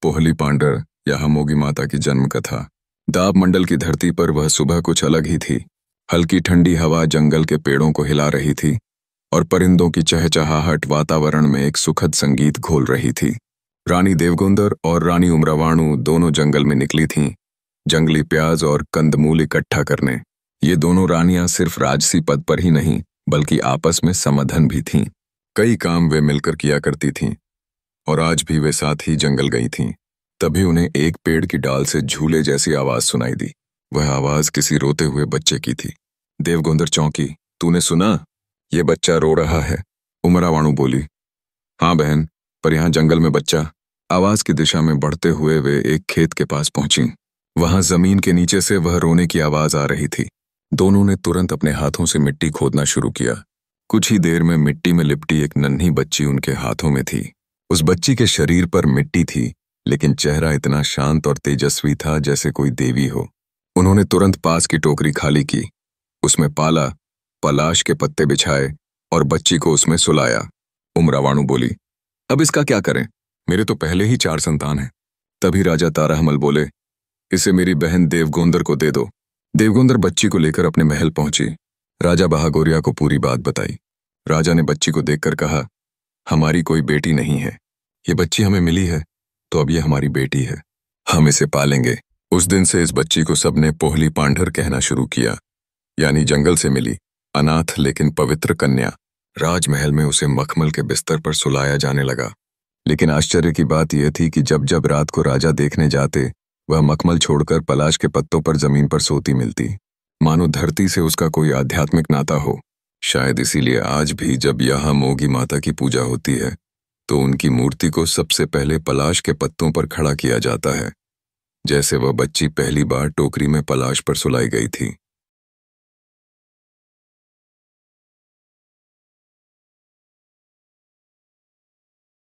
पोहली पांडर या हमोगी माता की जन्म कथा। दाब मंडल की धरती पर वह सुबह कुछ अलग ही थी। हल्की ठंडी हवा जंगल के पेड़ों को हिला रही थी और परिंदों की चहचहाहट वातावरण में एक सुखद संगीत घोल रही थी। रानी देवगुंदर और रानी उम्रावाणु दोनों जंगल में निकली थीं, जंगली प्याज और कंदमूल इकट्ठा करने। ये दोनों रानियां सिर्फ राजसी पद पर ही नहीं बल्कि आपस में समधन भी थीं। कई काम वे मिलकर किया करती थीं और आज भी वे साथ ही जंगल गई थीं। तभी उन्हें एक पेड़ की डाल से झूले जैसी आवाज सुनाई दी। वह आवाज किसी रोते हुए बच्चे की थी। देवगुंदर चौंकी। तूने सुना? ये बच्चा रो रहा है। उमरावाणु बोली। हाँ बहन, पर यहाँ जंगल में बच्चा। आवाज की दिशा में बढ़ते हुए वे एक खेत के पास पहुंची। वहां जमीन के नीचे से वह रोने की आवाज आ रही थी। दोनों ने तुरंत अपने हाथों से मिट्टी खोदना शुरू किया। कुछ ही देर में मिट्टी में लिपटी एक नन्ही बच्ची उनके हाथों में थी। उस बच्ची के शरीर पर मिट्टी थी, लेकिन चेहरा इतना शांत और तेजस्वी था जैसे कोई देवी हो। उन्होंने तुरंत पास की टोकरी खाली की, उसमें पाला, पलाश के पत्ते बिछाए और बच्ची को उसमें सुलाया। उमरावाणु बोली, अब इसका क्या करें? मेरे तो पहले ही 4 संतान हैं। तभी राजा ताराहमल बोले, इसे मेरी बहन देवगुंदर को दे दो। देवगुंदर बच्ची को लेकर अपने महल पहुंची। राजा बहागोरिया को पूरी बात बताई। राजा ने बच्ची को देखकर कहा, हमारी कोई बेटी नहीं है। ये बच्ची हमें मिली है तो अब ये हमारी बेटी है। हम इसे पालेंगे। उस दिन से इस बच्ची को सबने पोहली पांढर कहना शुरू किया, यानी जंगल से मिली अनाथ लेकिन पवित्र कन्या। राजमहल में उसे मखमल के बिस्तर पर सुलाया जाने लगा। लेकिन आश्चर्य की बात यह थी कि जब जब रात को राजा देखने जाते, वह मखमल छोड़कर पलाश के पत्तों पर जमीन पर सोती मिलती, मानो धरती से उसका कोई आध्यात्मिक नाता हो। शायद इसीलिए आज भी जब यहाँ मोगी माता की पूजा होती है तो उनकी मूर्ति को सबसे पहले पलाश के पत्तों पर खड़ा किया जाता है, जैसे वह बच्ची पहली बार टोकरी में पलाश पर सुलाई गई थी।